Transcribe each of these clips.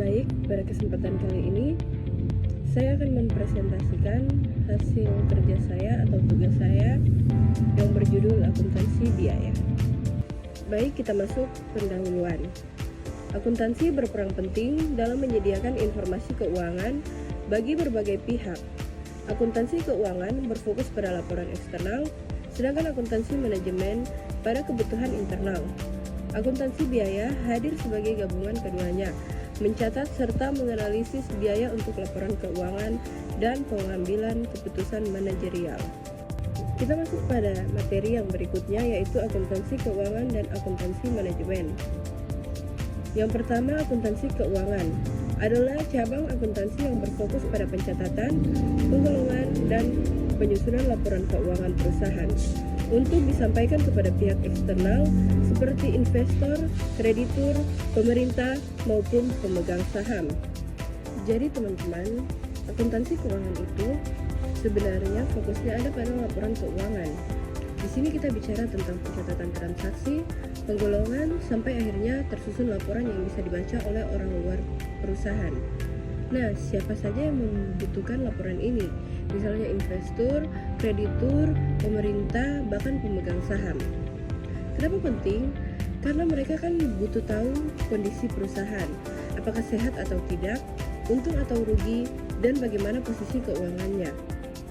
Baik, pada kesempatan kali ini saya akan mempresentasikan hasil kerja saya atau tugas saya yang berjudul akuntansi biaya. Baik, kita masuk pendahuluan. Akuntansi berperan penting dalam menyediakan informasi keuangan bagi berbagai pihak. Akuntansi keuangan berfokus pada laporan eksternal, sedangkan akuntansi manajemen pada kebutuhan internal. Akuntansi biaya hadir sebagai gabungan keduanya, mencatat serta menganalisis biaya untuk laporan keuangan dan pengambilan keputusan manajerial. Kita masuk pada materi yang berikutnya, yaitu akuntansi keuangan dan akuntansi manajemen. Yang pertama, akuntansi keuangan adalah cabang akuntansi yang berfokus pada pencatatan, penggolongan, dan penyusunan laporan keuangan perusahaan untuk disampaikan kepada pihak eksternal seperti investor, kreditur, pemerintah, maupun pemegang saham. Jadi teman-teman, akuntansi keuangan itu sebenarnya fokusnya ada pada laporan keuangan. Di sini kita bicara tentang pencatatan transaksi, penggolongan, sampai akhirnya tersusun laporan yang bisa dibaca oleh orang luar perusahaan. Nah, siapa saja yang membutuhkan laporan ini? Misalnya investor, kreditur, pemerintah, bahkan pemegang saham. Kenapa penting? Karena mereka kan butuh tahu kondisi perusahaan, apakah sehat atau tidak, untung atau rugi, dan bagaimana posisi keuangannya.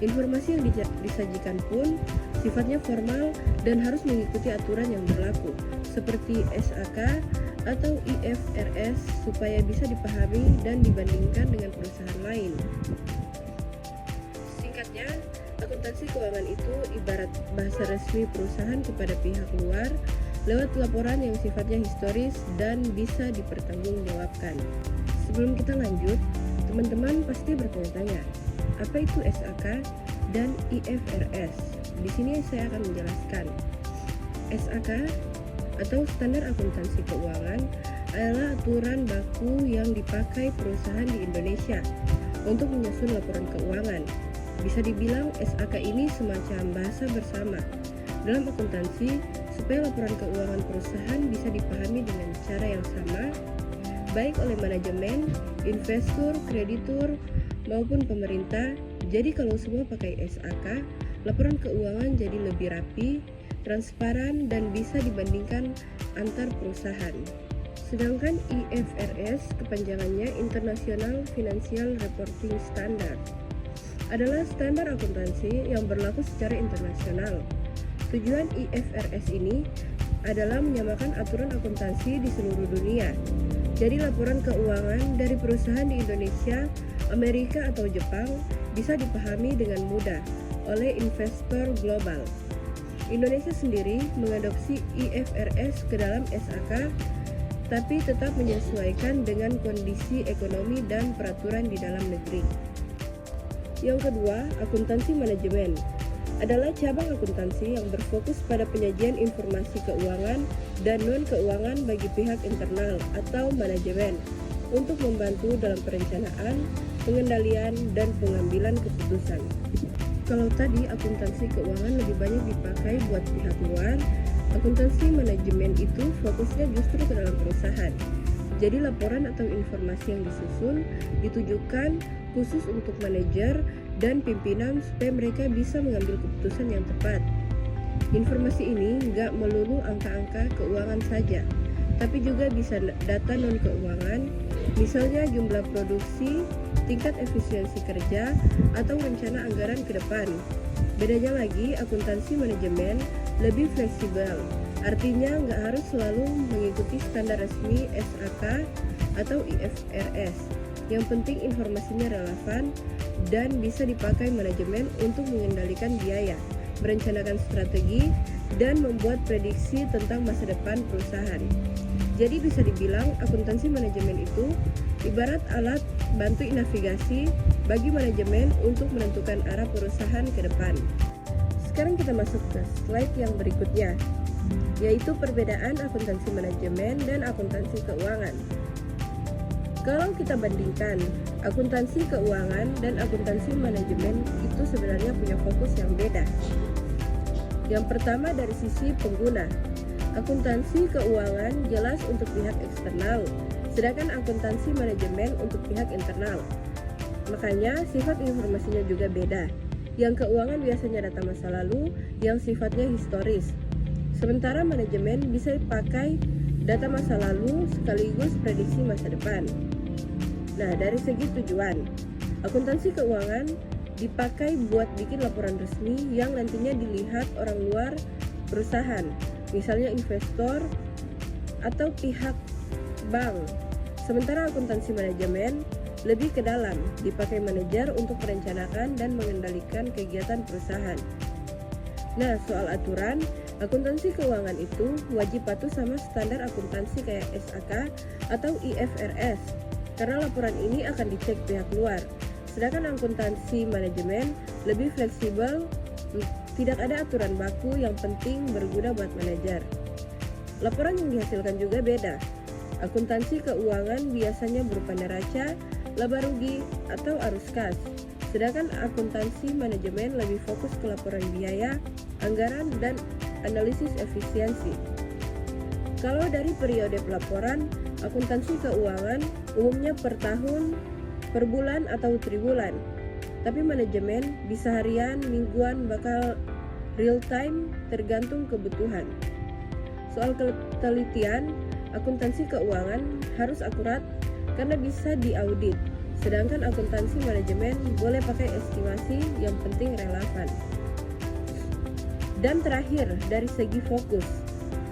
Informasi yang disajikan pun sifatnya formal dan harus mengikuti aturan yang berlaku, seperti SAK atau IFRS, supaya bisa dipahami dan dibandingkan dengan perusahaan lain. Singkatnya, akuntansi keuangan itu ibarat bahasa resmi perusahaan kepada pihak luar lewat laporan yang sifatnya historis dan bisa dipertanggungjawabkan. Sebelum kita lanjut, teman-teman pasti bertanya-tanya, apa itu SAK dan IFRS? Di sini saya akan menjelaskan. SAK atau Standar Akuntansi Keuangan adalah aturan baku yang dipakai perusahaan di Indonesia untuk menyusun laporan keuangan. Bisa dibilang SAK ini semacam bahasa bersama dalam akuntansi supaya laporan keuangan perusahaan bisa dipahami dengan cara yang sama baik oleh manajemen, investor, kreditur, maupun pemerintah. Jadi kalau semua pakai SAK, laporan keuangan jadi lebih rapi, transparan, dan bisa dibandingkan antar perusahaan. Sedangkan IFRS, kepanjangannya International Financial Reporting Standard, adalah standar akuntansi yang berlaku secara internasional. Tujuan IFRS ini adalah menyamakan aturan akuntansi di seluruh dunia. Jadi laporan keuangan dari perusahaan di Indonesia, Amerika, atau Jepang bisa dipahami dengan mudah oleh investor global. Indonesia sendiri mengadopsi IFRS ke dalam SAK, tapi tetap menyesuaikan dengan kondisi ekonomi dan peraturan di dalam negeri. Yang kedua, akuntansi manajemen adalah cabang akuntansi yang berfokus pada penyajian informasi keuangan dan non-keuangan bagi pihak internal atau manajemen untuk membantu dalam perencanaan, pengendalian, dan pengambilan keputusan. Kalau tadi akuntansi keuangan lebih banyak dipakai buat pihak luar, akuntansi manajemen itu fokusnya justru ke dalam perusahaan. Jadi laporan atau informasi yang disusun ditujukan khusus untuk manajer dan pimpinan supaya mereka bisa mengambil keputusan yang tepat. Informasi ini nggak melulu angka-angka keuangan saja, tapi juga bisa data non-keuangan, misalnya jumlah produksi, tingkat efisiensi kerja, atau rencana anggaran ke depan. Bedanya lagi, akuntansi manajemen lebih fleksibel, artinya nggak harus selalu mengikuti standar resmi SAK atau IFRS. Yang penting informasinya relevan dan bisa dipakai manajemen untuk mengendalikan biaya, merencanakan strategi, dan membuat prediksi tentang masa depan perusahaan. Jadi bisa dibilang akuntansi manajemen itu ibarat alat bantu navigasi bagi manajemen untuk menentukan arah perusahaan ke depan. Sekarang kita masuk ke slide yang berikutnya, yaitu perbedaan akuntansi manajemen dan akuntansi keuangan. Kalau kita bandingkan, akuntansi keuangan dan akuntansi manajemen itu sebenarnya punya fokus yang beda. Yang pertama dari sisi pengguna. Akuntansi keuangan jelas untuk pihak eksternal, sedangkan akuntansi manajemen untuk pihak internal. Makanya sifat informasinya juga beda. Yang keuangan biasanya data masa lalu yang sifatnya historis. Sementara manajemen bisa dipakai data masa lalu sekaligus prediksi masa depan. Nah, dari segi tujuan, akuntansi keuangan dipakai buat bikin laporan resmi yang nantinya dilihat orang luar perusahaan, misalnya investor atau pihak bank. Sementara akuntansi manajemen lebih ke dalam, dipakai manajer untuk merencanakan dan mengendalikan kegiatan perusahaan. Nah, soal aturan, akuntansi keuangan itu wajib patuh sama standar akuntansi kayak SAK atau IFRS, karena laporan ini akan dicek pihak luar. Sedangkan akuntansi manajemen lebih fleksibel, tidak ada aturan baku yang penting berguna buat manajer. Laporan yang dihasilkan juga beda. Akuntansi keuangan biasanya berupa neraca, laba rugi, atau arus kas. Sedangkan akuntansi manajemen lebih fokus ke laporan biaya, anggaran, dan analisis efisiensi. Kalau dari periode pelaporan, akuntansi keuangan umumnya per tahun, per bulan, atau triwulan. Tapi manajemen bisa harian, mingguan, bakal real time tergantung kebutuhan. Soal ketelitian, akuntansi keuangan harus akurat karena bisa diaudit. Sedangkan akuntansi manajemen boleh pakai estimasi, yang penting relevan. Dan terakhir, dari segi fokus,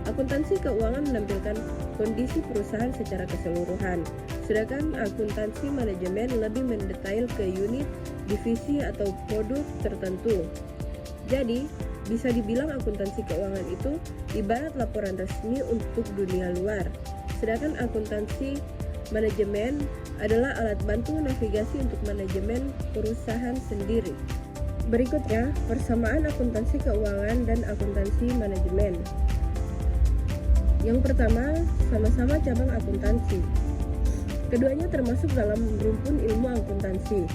akuntansi keuangan menampilkan kondisi perusahaan secara keseluruhan, sedangkan akuntansi manajemen lebih mendetail ke unit, divisi, atau produk tertentu. Jadi, bisa dibilang akuntansi keuangan itu ibarat laporan resmi untuk dunia luar, sedangkan akuntansi manajemen adalah alat bantu navigasi untuk manajemen perusahaan sendiri. Berikutnya, persamaan akuntansi keuangan dan akuntansi manajemen. Yang pertama, sama-sama cabang akuntansi. Keduanya termasuk dalam rumpun ilmu akuntansi.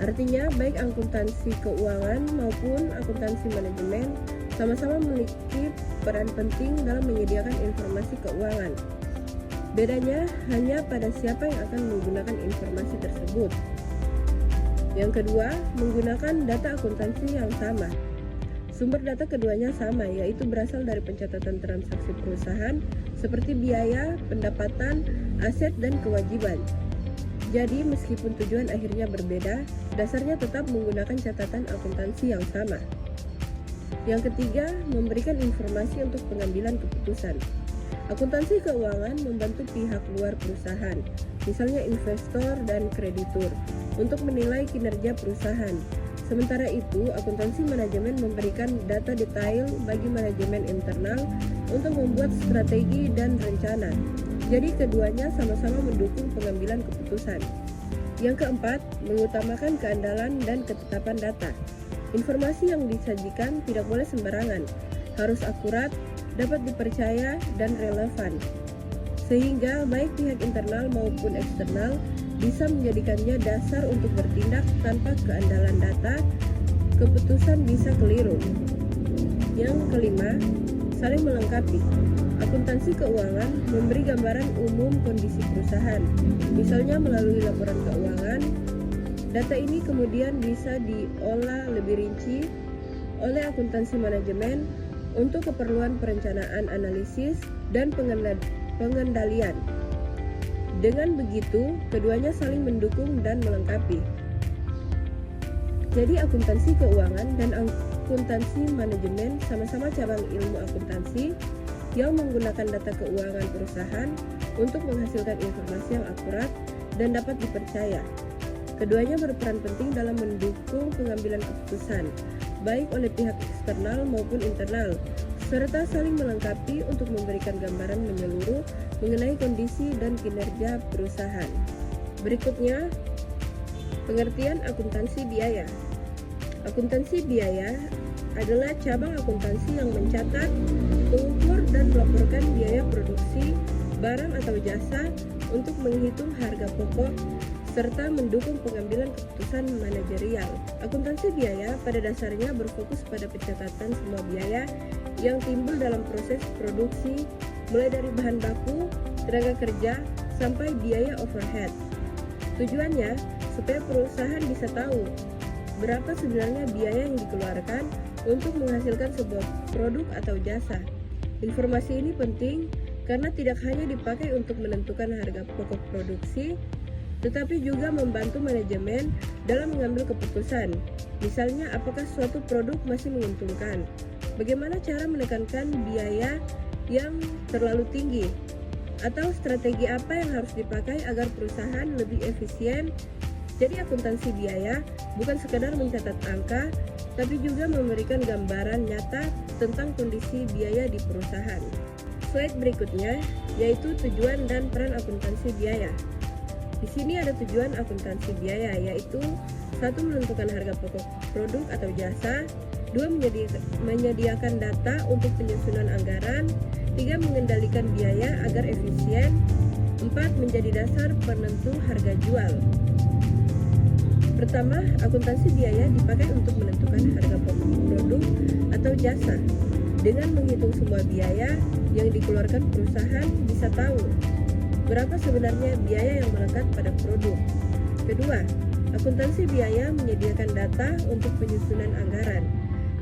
Artinya, baik akuntansi keuangan maupun akuntansi manajemen sama-sama memiliki peran penting dalam menyediakan informasi keuangan. Bedanya hanya pada siapa yang akan menggunakan informasi tersebut. Yang kedua, menggunakan data akuntansi yang sama. Sumber data keduanya sama, yaitu berasal dari pencatatan transaksi perusahaan seperti biaya, pendapatan, aset, dan kewajiban. Jadi, meskipun tujuan akhirnya berbeda, dasarnya tetap menggunakan catatan akuntansi yang sama. Yang ketiga, memberikan informasi untuk pengambilan keputusan. Akuntansi keuangan membantu pihak luar perusahaan, misalnya investor dan kreditur, untuk menilai kinerja perusahaan. Sementara itu, akuntansi manajemen memberikan data detail bagi manajemen internal untuk membuat strategi dan rencana. Jadi keduanya sama-sama mendukung pengambilan keputusan. Yang keempat, mengutamakan keandalan dan ketetapan data. Informasi yang disajikan tidak boleh sembarangan, harus akurat, dapat dipercaya, dan relevan. Sehingga baik pihak internal maupun eksternal bisa menjadikannya dasar untuk bertindak. Tanpa keandalan data, keputusan bisa keliru. Yang kelima, saling melengkapi. Akuntansi keuangan memberi gambaran umum kondisi perusahaan, misalnya melalui laporan keuangan. Data ini kemudian bisa diolah lebih rinci oleh akuntansi manajemen untuk keperluan perencanaan, analisis, dan pengendalian. Dengan begitu, keduanya saling mendukung dan melengkapi. Jadi akuntansi keuangan dan akuntansi manajemen sama-sama cabang ilmu akuntansi yang menggunakan data keuangan perusahaan untuk menghasilkan informasi yang akurat dan dapat dipercaya. Keduanya berperan penting dalam mendukung pengambilan keputusan, baik oleh pihak eksternal maupun internal, serta saling melengkapi untuk memberikan gambaran menyeluruh mengenai kondisi dan kinerja perusahaan. Berikutnya, pengertian akuntansi biaya. Akuntansi biaya adalah cabang akuntansi yang mencatat, mengukur, dan melaporkan biaya produksi barang atau jasa untuk menghitung harga pokok serta mendukung pengambilan keputusan manajerial. Akuntansi biaya pada dasarnya berfokus pada pencatatan semua biaya yang timbul dalam proses produksi mulai dari bahan baku, tenaga kerja, sampai biaya overhead. Tujuannya supaya perusahaan bisa tahu berapa sebenarnya biaya yang dikeluarkan untuk menghasilkan sebuah produk atau jasa. Informasi ini penting karena tidak hanya dipakai untuk menentukan harga pokok produksi, tetapi juga membantu manajemen dalam mengambil keputusan. Misalnya, apakah suatu produk masih menguntungkan? Bagaimana cara menekankan biaya yang terlalu tinggi? Atau strategi apa yang harus dipakai agar perusahaan lebih efisien? Jadi akuntansi biaya bukan sekadar mencatat angka, tapi juga memberikan gambaran nyata tentang kondisi biaya di perusahaan. Slide berikutnya yaitu tujuan dan peran akuntansi biaya. Di sini ada tujuan akuntansi biaya, yaitu 1. Menentukan harga pokok produk atau jasa, 2. Menyediakan data untuk penyusunan anggaran, 3. Mengendalikan biaya agar efisien, 4. Menjadi dasar penentu harga jual. Pertama, akuntansi biaya dipakai untuk menentukan harga pokok produk atau jasa. Dengan menghitung semua biaya yang dikeluarkan perusahaan, bisa tahu berapa sebenarnya biaya yang melekat pada produk. Kedua, akuntansi biaya menyediakan data untuk penyusunan anggaran.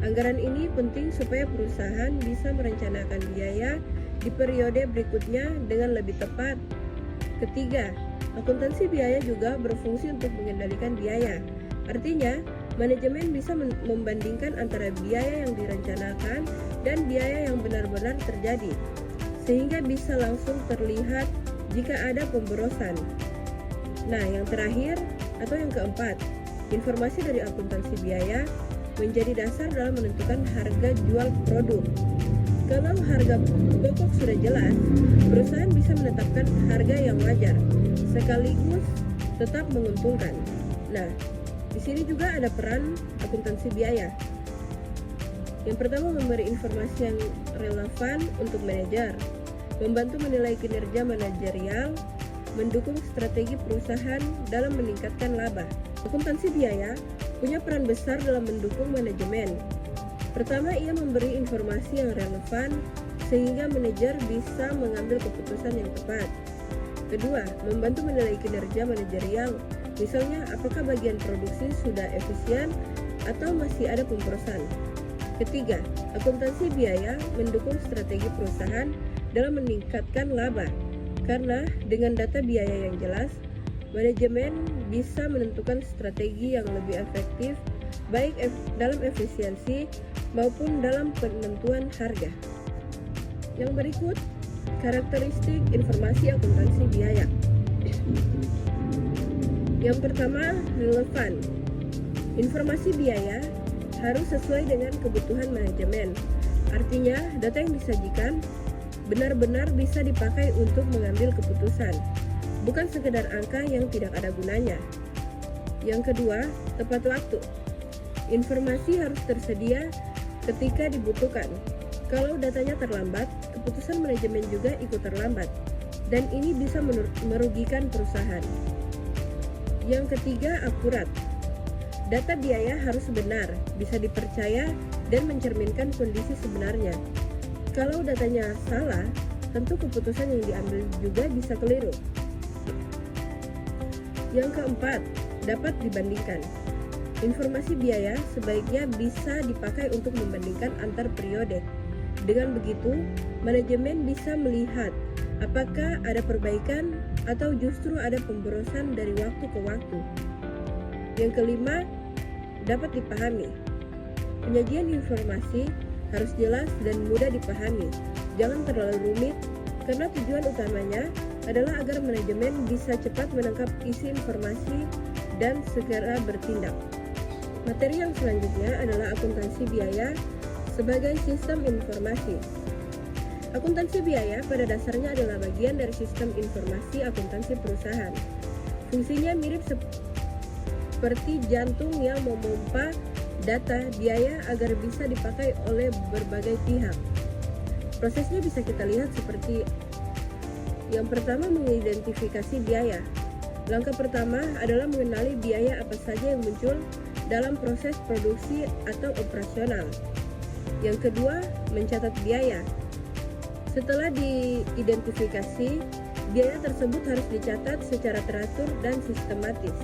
Anggaran ini penting supaya perusahaan bisa merencanakan biaya di periode berikutnya dengan lebih tepat. Ketiga, akuntansi biaya juga berfungsi untuk mengendalikan biaya. Artinya, manajemen bisa membandingkan antara biaya yang direncanakan dan biaya yang benar-benar terjadi, sehingga bisa langsung terlihat jika ada pemborosan. Nah, yang terakhir atau yang keempat, informasi dari akuntansi biaya menjadi dasar dalam menentukan harga jual produk. Kalau harga pokok sudah jelas, perusahaan bisa menetapkan harga yang wajar, sekaligus tetap menguntungkan. Nah, di sini juga ada peran akuntansi biaya. Yang pertama, memberi informasi yang relevan untuk manajer, membantu menilai kinerja manajerial, mendukung strategi perusahaan dalam meningkatkan laba. Akuntansi biaya punya peran besar dalam mendukung manajemen. Pertama, ia memberi informasi yang relevan sehingga manajer bisa mengambil keputusan yang tepat. Kedua, membantu menilai kinerja manajerial. Misalnya, apakah bagian produksi sudah efisien atau masih ada pemborosan. Ketiga, akuntansi biaya mendukung strategi perusahaan dalam meningkatkan laba. Karena dengan data biaya yang jelas, manajemen bisa menentukan strategi yang lebih efektif, baik dalam efisiensi maupun dalam penentuan harga. Yang berikut, karakteristik informasi akuntansi biaya. Yang pertama, relevan. Informasi biaya harus sesuai dengan kebutuhan manajemen. Artinya, data yang disajikan benar-benar bisa dipakai untuk mengambil keputusan, bukan sekedar angka yang tidak ada gunanya. Yang kedua, tepat waktu. Informasi harus tersedia ketika dibutuhkan. Kalau datanya terlambat, keputusan manajemen juga ikut terlambat, dan ini bisa merugikan perusahaan. Yang ketiga, akurat. Data biaya harus benar, bisa dipercaya, dan mencerminkan kondisi sebenarnya. Kalau datanya salah, tentu keputusan yang diambil juga bisa keliru. Yang keempat, dapat dibandingkan. Informasi biaya sebaiknya bisa dipakai untuk membandingkan antar periode. Dengan begitu, manajemen bisa melihat apakah ada perbaikan atau justru ada pemborosan dari waktu ke waktu. Yang kelima, dapat dipahami. Penyajian informasi harus jelas dan mudah dipahami. Jangan terlalu rumit, karena tujuan utamanya adalah agar manajemen bisa cepat menangkap isi informasi dan segera bertindak. Materi yang selanjutnya adalah akuntansi biaya sebagai sistem informasi. Akuntansi biaya pada dasarnya adalah bagian dari sistem informasi akuntansi perusahaan. Fungsinya mirip seperti jantung yang memompa data biaya agar bisa dipakai oleh berbagai pihak. Prosesnya bisa kita lihat seperti yang pertama, mengidentifikasi biaya. Langkah pertama adalah mengenali biaya apa saja yang muncul dalam proses produksi atau operasional. Yang kedua, mencatat biaya. Setelah diidentifikasi, biaya tersebut harus dicatat secara teratur dan sistematis.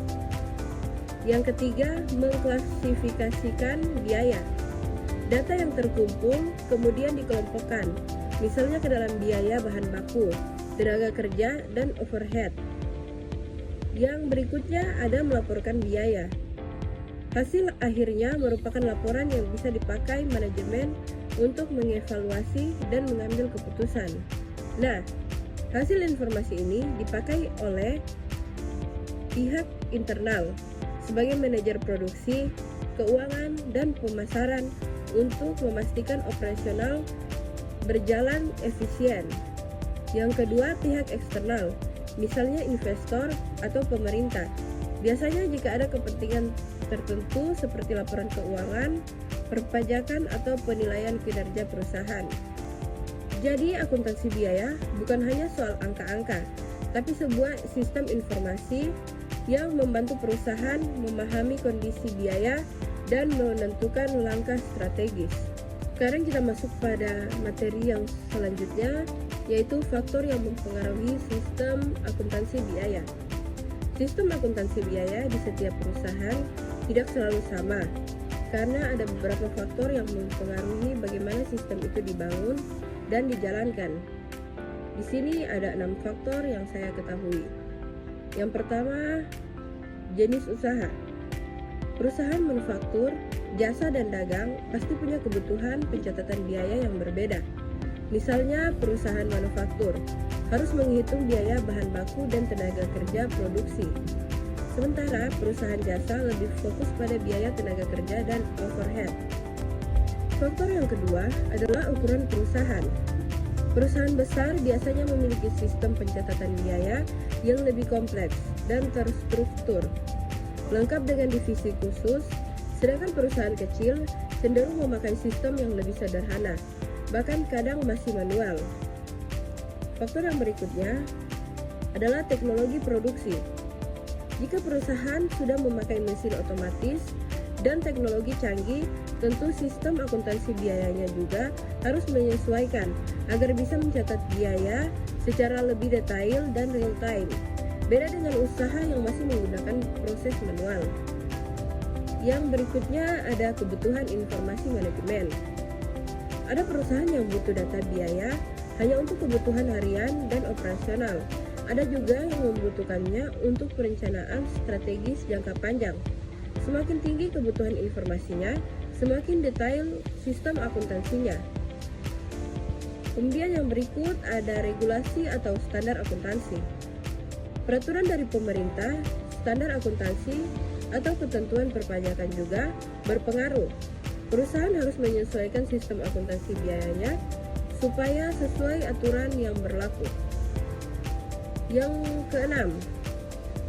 Yang ketiga, mengklasifikasikan biaya. Data yang terkumpul kemudian dikelompokkan, misalnya ke dalam biaya bahan baku, tenaga kerja, dan overhead. Yang berikutnya ada melaporkan biaya. Hasil akhirnya merupakan laporan yang bisa dipakai manajemen untuk mengevaluasi dan mengambil keputusan. Nah, hasil informasi ini dipakai oleh pihak internal sebagai manajer produksi, keuangan, dan pemasaran untuk memastikan operasional berjalan efisien. Yang kedua, pihak eksternal, misalnya investor atau pemerintah. Biasanya jika ada kepentingan tertentu seperti laporan keuangan, perpajakan, atau penilaian kinerja perusahaan. Jadi, akuntansi biaya bukan hanya soal angka-angka, tapi sebuah sistem informasi yang membantu perusahaan memahami kondisi biaya dan menentukan langkah strategis. Sekarang kita masuk pada materi yang selanjutnya, yaitu faktor yang mempengaruhi sistem akuntansi biaya. Sistem akuntansi biaya di setiap perusahaan tidak selalu sama, karena ada beberapa faktor yang mempengaruhi bagaimana sistem itu dibangun dan dijalankan. Di sini ada 6 faktor yang saya ketahui. Yang pertama, jenis usaha. Perusahaan manufaktur, jasa, dan dagang pasti punya kebutuhan pencatatan biaya yang berbeda. Misalnya, perusahaan manufaktur harus menghitung biaya bahan baku dan tenaga kerja produksi. Sementara perusahaan jasa lebih fokus pada biaya tenaga kerja dan overhead. Faktor yang kedua adalah ukuran perusahaan. Perusahaan besar biasanya memiliki sistem pencatatan biaya yang lebih kompleks dan terstruktur, lengkap dengan divisi khusus, sedangkan perusahaan kecil cenderung memakai sistem yang lebih sederhana, bahkan kadang masih manual. Faktor yang berikutnya adalah teknologi produksi. Jika perusahaan sudah memakai mesin otomatis dan teknologi canggih, tentu sistem akuntansi biayanya juga harus menyesuaikan agar bisa mencatat biaya secara lebih detail dan real time. Beda dengan usaha yang masih menggunakan proses manual. Yang berikutnya ada kebutuhan informasi manajemen. Ada perusahaan yang butuh data biaya hanya untuk kebutuhan harian dan operasional. Ada juga yang membutuhkannya untuk perencanaan strategis jangka panjang. Semakin tinggi kebutuhan informasinya, semakin detail sistem akuntansinya. Kemudian yang berikut ada regulasi atau standar akuntansi. Peraturan dari pemerintah, standar akuntansi, atau ketentuan perpajakan juga berpengaruh. Perusahaan harus menyesuaikan sistem akuntansi biayanya supaya sesuai aturan yang berlaku. Yang keenam,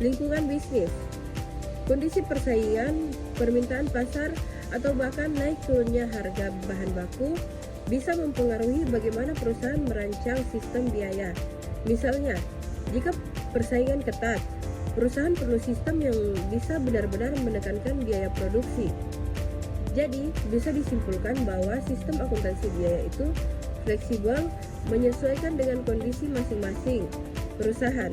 lingkungan bisnis. Kondisi persaingan, permintaan pasar, atau bahkan naik turunnya harga bahan baku bisa mempengaruhi bagaimana perusahaan merancang sistem biaya. Misalnya, jika persaingan ketat, perusahaan perlu sistem yang bisa benar-benar menekankan biaya produksi. Jadi, bisa disimpulkan bahwa sistem akuntansi biaya itu fleksibel, menyesuaikan dengan kondisi masing-masing perusahaan.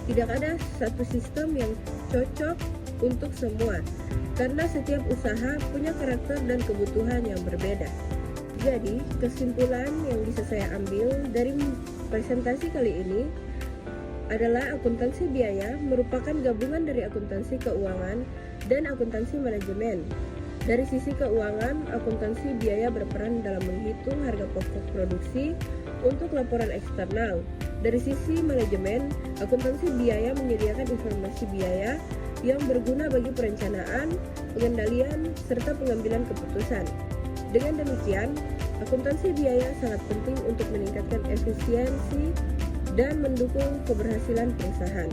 Tidak ada satu sistem yang cocok untuk semua, karena setiap usaha punya karakter dan kebutuhan yang berbeda. Jadi, kesimpulan yang bisa saya ambil dari presentasi kali ini adalah akuntansi biaya merupakan gabungan dari akuntansi keuangan dan akuntansi manajemen. Dari sisi keuangan, akuntansi biaya berperan dalam menghitung harga pokok produksi untuk laporan eksternal. Dari sisi manajemen, akuntansi biaya menyediakan informasi biaya yang berguna bagi perencanaan, pengendalian, serta pengambilan keputusan. Dengan demikian, akuntansi biaya sangat penting untuk meningkatkan efisiensi dan mendukung keberhasilan perusahaan.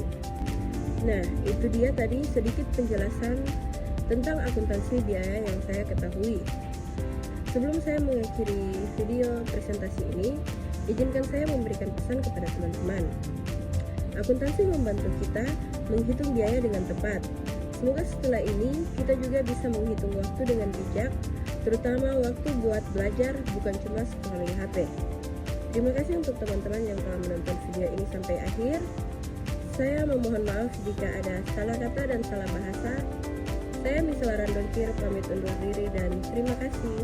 Nah, itu dia tadi sedikit penjelasan tentang akuntansi biaya yang saya ketahui. Sebelum saya mengakhiri video presentasi ini, izinkan saya memberikan pesan kepada teman-teman. Akuntansi membantu kita menghitung biaya dengan tepat. Semoga setelah ini kita juga bisa menghitung waktu dengan bijak, terutama waktu buat belajar bukan cuma scrolling HP. Terima kasih untuk teman-teman yang telah menonton video ini sampai akhir. Saya memohon maaf jika ada salah kata dan salah bahasa. Saya Miswa Randolfir pamit undur diri dan terima kasih.